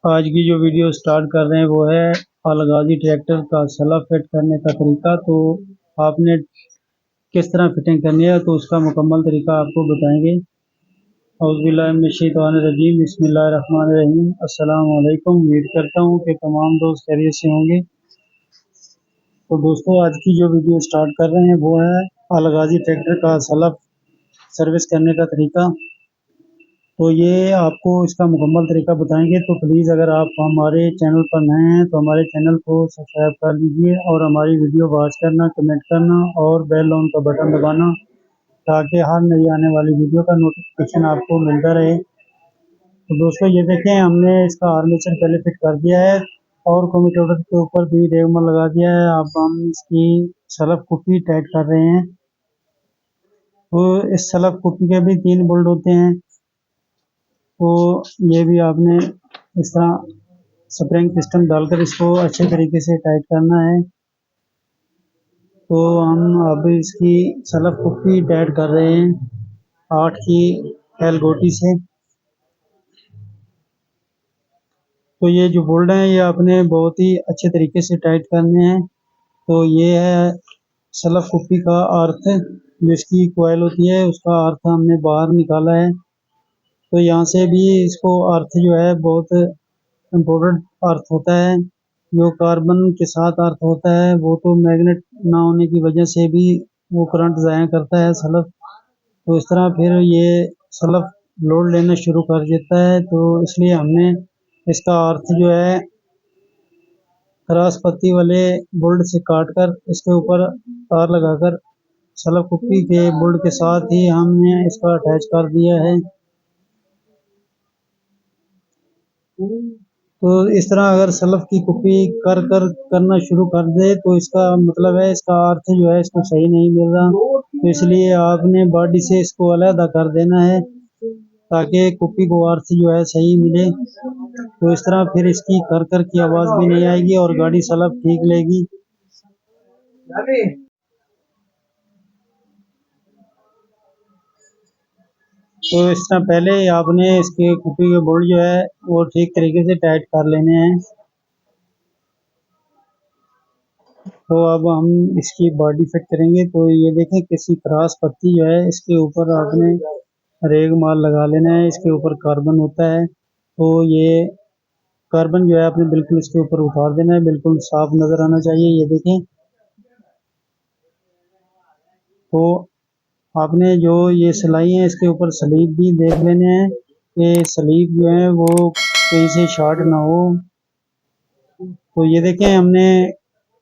आज की जो वीडियो स्टार्ट कर रहे हैं वो है अलगाजी ट्रैक्टर का सला फिट करने का तरीका। तो आपने किस तरह फिटिंग करनी है तो उसका मुकम्मल तरीका आपको बताएंगे। औज़ुबिल्लाहिमिनश्शैतानिर्रजीम बिस्मिल्लाहिर्रहमानिर्रहीम। अस्सलाम वालेकुम। उम्मीद करता हूँ कि तमाम दोस्त खैरियत से होंगे। तो दोस्तों आज की जो वीडियो स्टार्ट कर रहे हैं वो है अलगाजी ट्रैक्टर का सला सर्विस करने का तरीका। तो ये आपको इसका मुकम्मल तरीका बताएंगे। तो प्लीज़ अगर आप हमारे चैनल पर नए हैं तो हमारे चैनल को सब्सक्राइब कर लीजिए और हमारी वीडियो वॉच करना, कमेंट करना और बेल आइकन का बटन दबाना ताकि हर नई आने वाली वीडियो का नोटिफिकेशन आपको मिलता रहे। तो दोस्तों ये देखें, हमने इसका आर्मेचर पहले फिट कर दिया है और कम्यूटेटर के ऊपर भी रेगमाल लगा दिया है। अब हम इसकी सलब कुप्पी टाइट कर रहे हैं। तो इस सलब कुप्पी के भी 3 बोल्ट होते हैं। तो ये भी आपने इस तरह स्प्रिंग सिस्टम डालकर इसको अच्छे तरीके से टाइट करना है। तो हम अब इसकी सलब कुप्पी टाइट कर रहे हैं 8 की एल गोटी से। तो ये जो बोल्ट हैं ये आपने बहुत ही अच्छे तरीके से टाइट करने हैं। तो ये है सलब कुप्पी का अर्थ, जो इसकी कोयल होती है उसका अर्थ हमने बाहर निकाला है। तो यहाँ से भी इसको अर्थ जो है बहुत इम्पोर्टेंट अर्थ होता है। जो कार्बन के साथ अर्थ होता है वो तो मैग्नेट ना होने की वजह से भी वो करंट ज़ाया करता है सलब। तो इस तरह फिर ये सलब लोड लेना शुरू कर देता है। तो इसलिए हमने इसका अर्थ जो है क्रॉस पत्ती वाले बोल्ट से काट कर इसके ऊपर तार लगाकर सलब कुप्पी के बोल्ट के साथ ही हमने इसका अटैच कर दिया है। तो इस तरह अगर सलफ की कुप्पी करना शुरू कर दे तो इसका मतलब है इसका अर्थ जो है इसको सही नहीं मिल रहा। तो इसलिए आपने बॉडी से इसको अलहदा कर देना है ताकि कुप्पी को अर्थ जो है सही मिले। तो इस तरह फिर इसकी कर की आवाज़ भी नहीं आएगी और गाड़ी सलफ ठीक लेगी। तो इस तरह पहले आपने इसके कुप्पी के बोल्ट जो है वो ठीक तरीके से टाइट कर लेने हैं। तो अब हम इसकी बॉडी फिट करेंगे। तो ये देखें किसी क्रॉस पत्ती जो है इसके ऊपर आपने रेग माल लगा लेना है। इसके ऊपर कार्बन होता है। तो ये कार्बन जो है आपने बिल्कुल इसके ऊपर उतार देना है, बिल्कुल साफ नज़र आना चाहिए। ये देखें। तो आपने जो ये सिलाई है इसके ऊपर स्लीव भी देख लेने हैं कि स्लीव जो है वो कहीं से शॉर्ट ना हो। तो ये देखें, हमने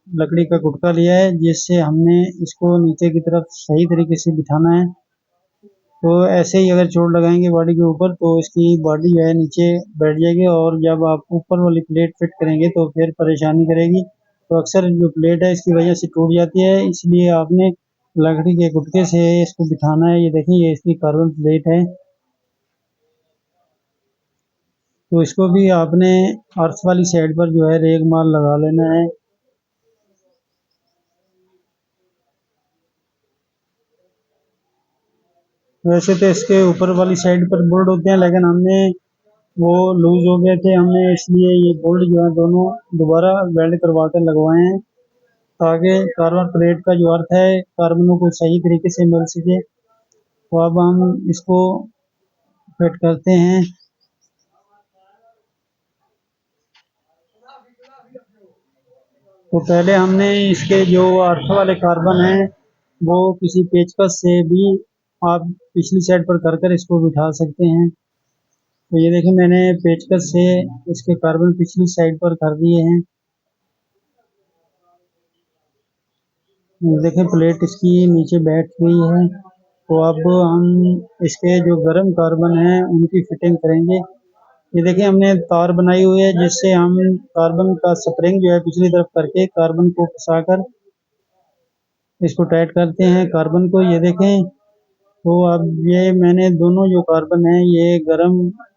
लकड़ी का गुटका लिया है जिससे हमने इसको नीचे की तरफ सही तरीके से बिठाना है। तो ऐसे ही अगर चोट लगाएंगे बॉडी के ऊपर तो इसकी बॉडी जो है नीचे बैठ जाएगी और जब आप ऊपर वाली प्लेट फिट करेंगे तो फिर परेशानी करेगी। तो अक्सर जो प्लेट है इसकी वजह से टूट जाती है, इसलिए आपने लकड़ी के गुटके से इसको बिठाना है। ये देखिए, ये इसकी कार्बन प्लेट है। तो इसको भी आपने अर्थ वाली साइड पर जो है रेग माल लगा लेना है। वैसे तो इसके ऊपर वाली साइड पर बोल्ट होते हैं लेकिन हमने वो लूज हो गए थे, हमने इसलिए ये बोल्ट जो है दोनों दोबारा वेल्ड करवा कर लगवाए हैं ताकि कार्बन प्लेट का जो अर्थ है कार्बनों को सही तरीके से मिल सके। तो अब हम इसको फिट करते हैं। तो पहले हमने इसके जो अर्थ वाले कार्बन हैं वो किसी पेचकस से भी आप पिछली साइड पर कर इसको बिठा सकते हैं। तो ये देखिए, मैंने पेचकस से इसके कार्बन पिछली साइड पर कर दिए हैं। ये देखिए, प्लेट इसकी नीचे बैठ गई है। तो अब हम इसके जो गर्म कार्बन हैं उनकी फिटिंग करेंगे। ये देखिए, हमने तार बनाई हुई है जिससे हम कार्बन का स्प्रिंग जो है पिछली तरफ करके कार्बन को फंसाकर इसको टाइट करते हैं कार्बन को। ये देखें। तो अब ये मैंने दोनों जो कार्बन है ये गरम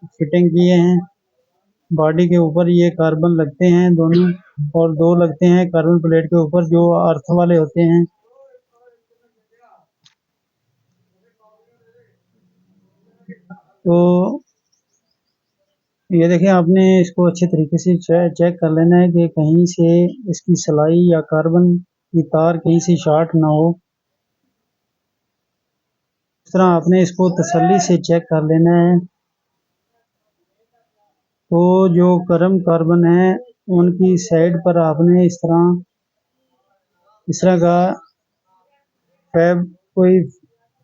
फिटिंग किए हैं। बॉडी के ऊपर ये कार्बन लगते हैं दोनों और 2 लगते हैं कार्बन प्लेट के ऊपर जो अर्थ वाले होते हैं। तो ये देखिए, आपने इसको अच्छे तरीके से चेक कर लेना है कि कहीं से इसकी सिलाई या कार्बन की तार कहीं से शॉर्ट ना हो। इस तरह आपने इसको तसल्ली से चेक कर लेना है। तो जो गर्म कार्बन है उनकी साइड पर आपने इस तरह का कोई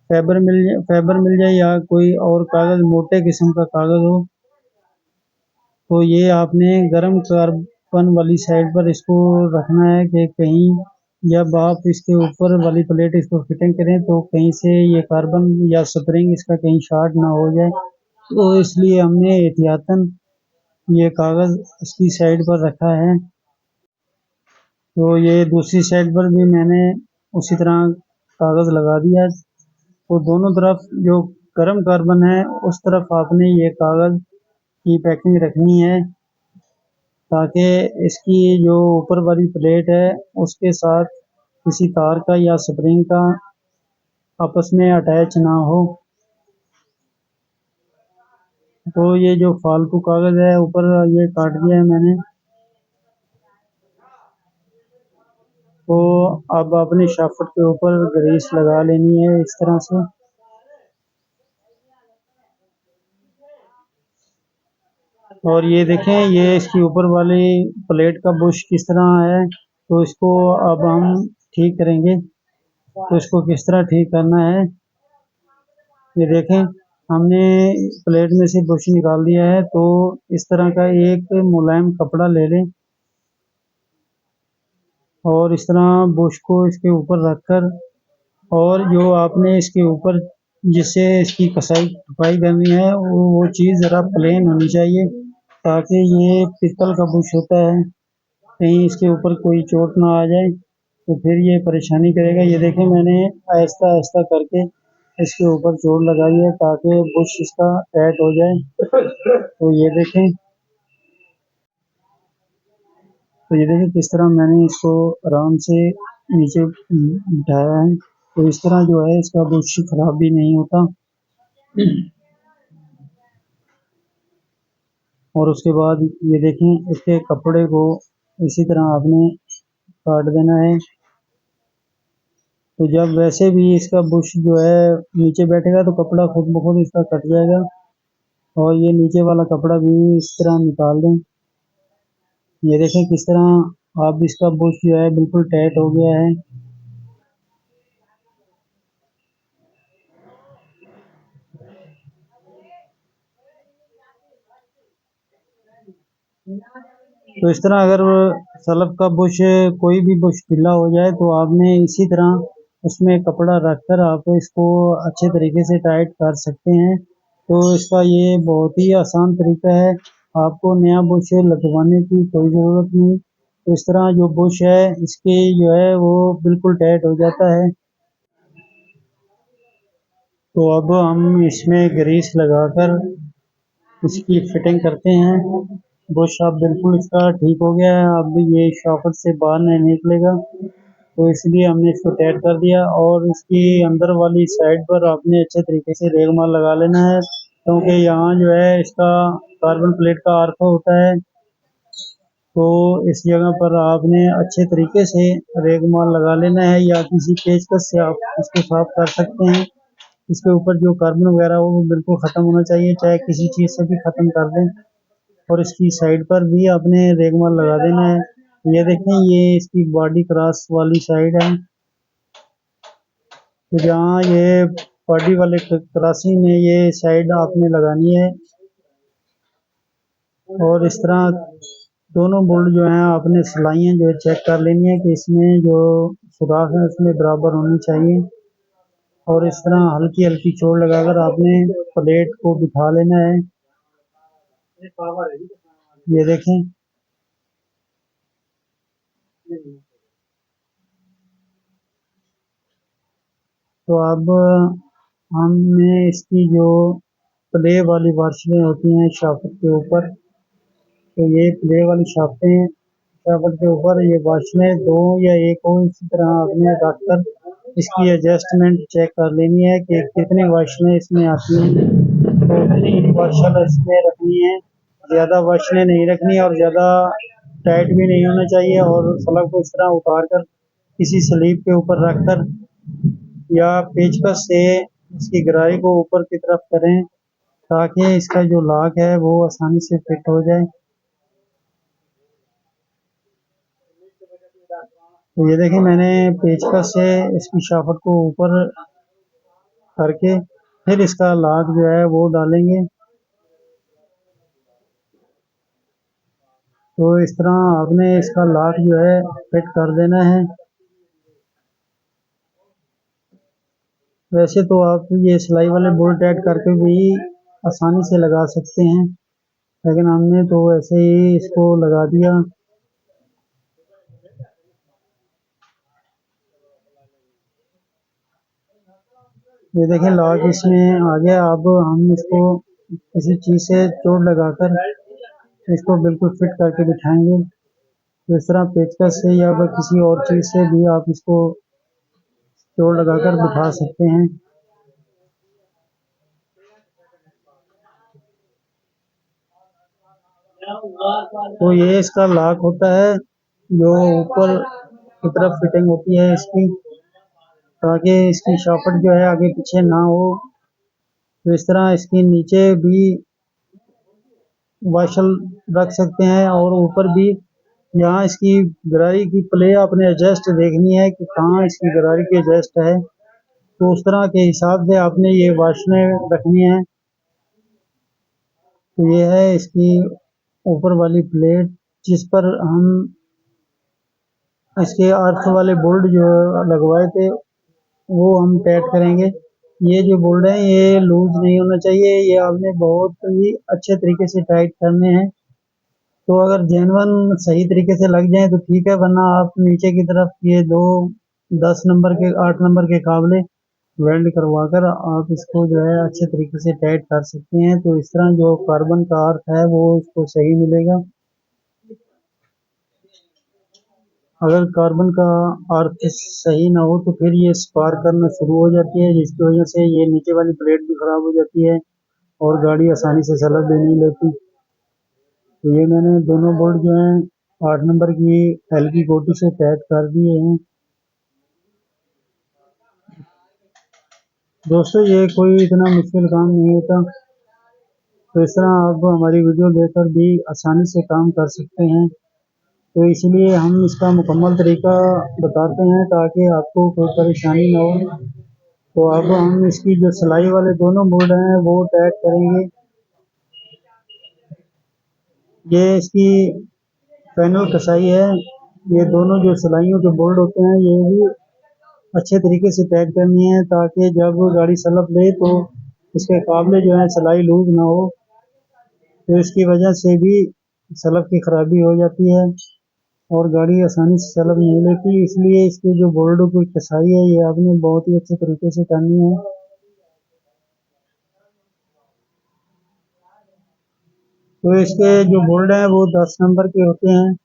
फाइबर मिल जाए या कोई और कागज़, मोटे किस्म का कागज़ हो, तो ये आपने गर्म कार्बन वाली साइड पर इसको रखना है कि कहीं जब आप इसके ऊपर वाली प्लेट इसको फिटिंग करें तो कहीं से ये कार्बन या स्प्रिंग इसका कहीं शॉर्ट ना हो जाए। तो इसलिए हमने एहतियातन ये कागज़ इसकी साइड पर रखा है। तो ये दूसरी साइड पर भी मैंने उसी तरह कागज़ लगा दिया। तो दोनों तरफ जो गर्म कार्बन है उस तरफ आपने ये कागज़ की पैकिंग रखनी है, ताकि इसकी जो ऊपर वाली प्लेट है उसके साथ किसी तार का या स्प्रिंग का आपस में अटैच ना हो। तो ये जो फालतू कागज़ है ऊपर ये काट दिया है मैंने। तो अब अपने शाफ्ट के ऊपर ग्रीस लगा लेनी है इस तरह से। और ये देखें, ये इसकी ऊपर वाली प्लेट का बुश किस तरह है, तो इसको अब हम ठीक करेंगे। तो इसको किस तरह ठीक करना है, ये देखें, हमने प्लेट में से बुश निकाल दिया है। तो इस तरह का एक मुलायम कपड़ा ले लें और इस तरह बुश को इसके ऊपर रखकर, और जो आपने इसके ऊपर जिससे इसकी कसाई करनी है वो चीज़ ज़रा प्लेन होनी चाहिए, ताकि ये पीतल का बुश होता है, कहीं इसके ऊपर कोई चोट ना आ जाए तो फिर ये परेशानी करेगा। ये देखें, मैंने आहिस्ता आहिस्ता करके इसके ऊपर चोट लगाई है ताकि बुश इसका टाइट हो जाए। तो ये देखें, किस तरह मैंने इसको आराम से नीचे बिठाया है। तो इस तरह जो है इसका बुश खराब भी नहीं होता। और उसके बाद ये देखें, इसके कपड़े को इसी तरह आपने काट देना है। तो जब वैसे भी इसका बुश जो है नीचे बैठेगा तो कपड़ा खुद ब खुद इसका कट जाएगा। और ये नीचे वाला कपड़ा भी इस तरह निकाल दें। ये देखें किस तरह अब इसका बुश जो है बिल्कुल टाइट हो गया है। तो इस तरह अगर सलब का बुश, कोई भी बुश ढीला हो जाए तो आपने इसी तरह उसमें कपड़ा रखकर आप इसको अच्छे तरीके से टाइट कर सकते हैं। तो इसका ये बहुत ही आसान तरीका है, आपको नया बुश लगवाने की कोई ज़रूरत नहीं। तो इस तरह जो बुश है इसके जो है वो बिल्कुल टाइट हो जाता है। तो अब हम इसमें ग्रीस लगाकर इसकी फिटिंग करते हैं। बुश अब बिल्कुल इसका ठीक हो गया है, अब ये शॉकेट से बाहर नहीं निकलेगा। तो इसलिए हमने इसको टाइट कर दिया। और इसकी अंदर वाली साइड पर आपने अच्छे तरीके से रेगमाल लगा लेना है, क्योंकि यहाँ जो है इसका कार्बन प्लेट का आर्क होता है। तो इस जगह पर आपने अच्छे तरीके से रेगमाल लगा लेना है, या किसी पेचकस से आप इसको साफ कर सकते हैं। इसके ऊपर जो कार्बन वगैरह हो वो बिल्कुल ख़त्म होना चाहिए, चाहे किसी चीज़ से भी ख़त्म कर दें। और इसकी साइड पर भी आपने रेगमाल लगा देना है। ये देखें, ये इसकी बॉडी क्रॉस वाली साइड है। तो जहाँ ये बॉडी वाले क्रॉसिंग में ये साइड आपने लगानी है। और इस तरह दोनों बोल्ट जो हैं आपने सिलाइयाँ जो है चेक कर लेनी है कि इसमें जो सुराख है उसमें बराबर होनी चाहिए। और इस तरह हल्की हल्की चोट लगाकर आपने प्लेट को बिठा लेना है। ये देखें, तो अब हमने इसकी जो प्ले वाली वार्शलें होती हैं शाफ्ट के ऊपर, तो ये प्ले वाली शाफ्टें शाफ्ट के ऊपर ये वार्शलें दो या एक हो, इसी तरह आपने रखकर इसकी एडजस्टमेंट चेक कर लेनी है कि कितनी वार्शलें इसमें आती हैं। तो 3 वार्शल इसमें रखनी है। ज़्यादा वशने नहीं रखनी और ज़्यादा टाइट भी नहीं होना चाहिए। और स्लग को इस तरह उतार कर किसी स्लीप के ऊपर रखकर या पेचकस से इसकी गहराई को ऊपर की तरफ करें ताकि इसका जो लॉक है वो आसानी से फिट हो जाए। तो ये देखिए मैंने पेचकस से इसकी शाफ्ट को ऊपर करके फिर इसका लॉक जो है वो डालेंगे। तो इस तरह आपने इसका लॉक जो है फिट कर देना है। वैसे तो आप ये सिलाई वाले बोल्ट ऐड करके भी आसानी से लगा सकते हैं, लेकिन हमने तो ऐसे ही इसको लगा दिया। ये देखें लॉक इसमें आ गया। अब हम इसको किसी चीज़ से चोट लगाकर इसको बिल्कुल फिट करके बिठाएंगे। तो इस तरह पेचकस से या फिर किसी और चीज़ से भी आप इसको चोट लगाकर बिठा सकते हैं। तो ये इसका लॉक होता है जो ऊपर की तरफ फिटिंग होती है इसकी, ताकि इसकी शाफ्ट जो है आगे पीछे ना हो। तो इस तरह इसके नीचे भी वाशल रख सकते हैं और ऊपर भी। यहाँ इसकी गरारी की प्ले आपने एडजस्ट देखनी है कि कहाँ इसकी गरारी की एडजस्ट है, तो उस तरह के हिसाब से आपने ये वाशने रखनी है। तो ये है इसकी ऊपर वाली प्लेट जिस पर हम इसके अर्थ वाले बोल्ट जो लगवाए थे वो हम टाइट करेंगे। ये जो बोल्ट है ये लूज नहीं होना चाहिए, ये आपने बहुत ही अच्छे तरीके से टाइट करने हैं। तो अगर जेनवन सही तरीके से लग जाए तो ठीक है, वरना आप नीचे की तरफ ये दो 10 नंबर के 8 नंबर के काबले वेल्ड करवा कर आप इसको जो है अच्छे तरीके से टाइट कर सकते हैं। तो इस तरह जो कार्बन का अर्थ है वो इसको सही मिलेगा। अगर कार्बन का अर्थ सही ना हो तो फिर ये स्पार्क करना शुरू हो जाती है, जिसकी वजह से ये नीचे वाली प्लेट भी खराब हो जाती है और गाड़ी आसानी से सलट भी नहीं लेती। तो ये मैंने दोनों बोल्ट जो हैं 8 नंबर की हल्की गोटी से टाइट कर दिए हैं। दोस्तों ये कोई इतना मुश्किल काम नहीं होता। तो इस तरह आप हमारी वीडियो देखकर भी आसानी से काम कर सकते हैं। तो इसलिए हम इसका मुकम्मल तरीका बताते हैं ताकि आपको कोई परेशानी ना हो। तो अब हम इसकी जो सिलाई वाले दोनों बोल्ट हैं वो टाइट करेंगे। ये इसकी पैनल कसाई है। ये दोनों जो सिलाइयों के बोल्ट होते हैं ये भी अच्छे तरीके से टाइट करनी है ताकि जब गाड़ी सलप ले तो इसके काबले जो है सिलाई लूज ना हो। तो इसकी वजह से भी सलप की खराबी हो जाती है और गाड़ी आसानी से सलप नहीं लेती। इसलिए इसके जो बोल्टों की कसाई है ये आपने बहुत ही अच्छे तरीके से करनी है। तो इसके जो बोल्ट हैं वो 10 नंबर के होते हैं।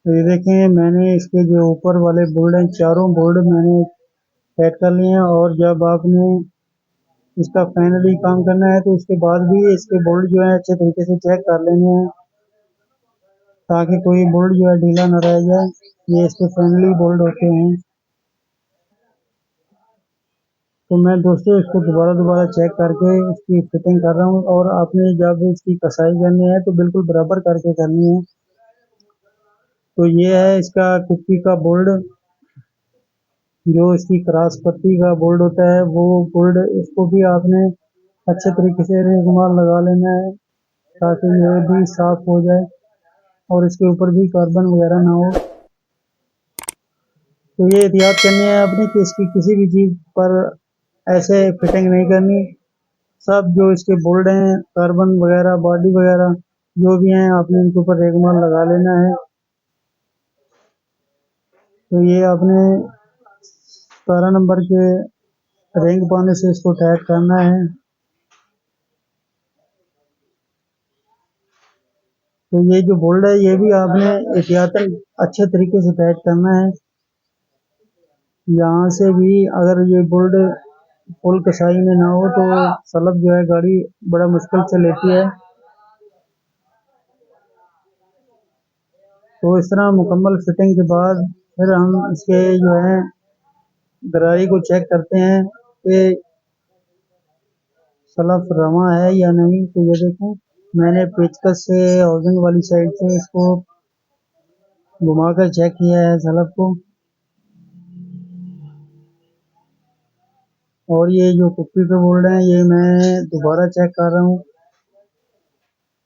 तो ये देखें मैंने इसके जो ऊपर वाले बोल्ट हैं चारों बोल्ट मैंने टाइट कर लिए हैं। और जब आपने इसका फाइनली काम करना है तो उसके बाद भी इसके बोल्ट जो है अच्छे तरीके से चेक कर लेने हैं ताकि कोई बोल्ट जो है ढीला न रह जाए। ये इसके फाइनली बोल्ट होते हैं। तो मैं दोस्तों इसको दोबारा दोबारा चेक करके इसकी फिटिंग कर रहा हूँ और आपने जब इसकी कसाई करनी है तो बिल्कुल बराबर करके करनी है। तो ये है इसका कुप्पी का बोल्ट, जो इसकी क्रॉस पट्टी का बोल्ट होता है वो बोल्ट, इसको भी आपने अच्छे तरीके से रुमाल लगा लेना है ताकि ये भी साफ हो जाए और इसके ऊपर भी कार्बन वगैरह ना हो। तो ये एहतियात करनी है आपने कि इसकी किसी भी चीज़ पर ऐसे फिटिंग नहीं करनी। सब जो इसके बोल्ट हैं कार्बन वगैरह बॉडी वगैरह जो भी हैं आपने इनके ऊपर रेगमाल लगा लेना है। तो ये आपने 17 नंबर के रिंग पाने से इसको टाइट करना है। तो ये जो बोल्ट है ये भी आपने एहतियातन अच्छे तरीके से टाइट करना है। यहाँ से भी अगर ये बोल्ट फुल कसाई में ना हो तो सलब जो है गाड़ी बड़ा मुश्किल से लेती है। तो इस तरह मुकम्मल फिटिंग के बाद फिर हम इसके जो है गरारी को चेक करते हैं कि सलफ रवा है या नहीं। तो ये देखें, मैंने पेचकस से हाउसिंग वाली साइड से इसको घुमाकर चेक किया है सलफ को। और ये जो कुप्पी पे बोल रहे हैं ये मैं दोबारा चेक कर रहा हूँ।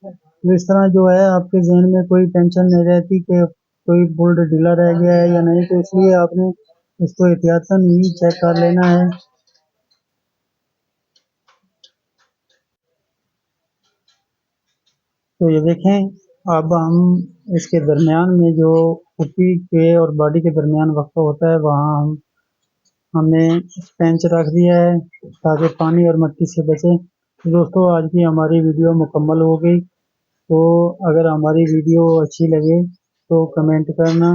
तो इस तरह जो है आपके जहन में कोई टेंशन नहीं रहती कि कोई बोल्ट ढीला रह गया है या नहीं, तो इसलिए आपने इसको एहतियातन ही चेक कर लेना है। तो ये देखें, अब हम इसके दरमियान में जो कुप्पी के और बॉडी के दरमियान वक्फा होता है वहाँ हमने पेंच रख दिया है ताकि पानी और मट्टी से बचे। तो दोस्तों, आज की हमारी वीडियो मुकम्मल हो गई। तो अगर हमारी वीडियो अच्छी लगे तो कमेंट करना,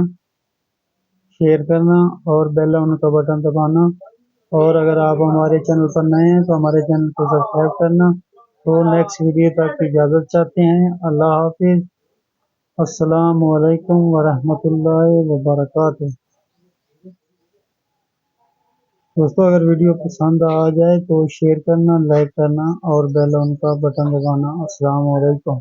शेयर करना और बेल आइकन का बटन दबाना। और अगर आप हमारे चैनल पर नए हैं तो हमारे चैनल को सब्सक्राइब करना। तो नेक्स्ट वीडियो तक इजाज़त चाहते हैं। अल्लाह हाफिज़। अस्सलामु अलैकुम वरहमतुल्लाहि वबरकातुहू। दोस्तों, अगर वीडियो पसंद आ जाए तो शेयर करना, लाइक करना और बेल आइकन का बटन दबाना। अस्सलामु अलैकुम।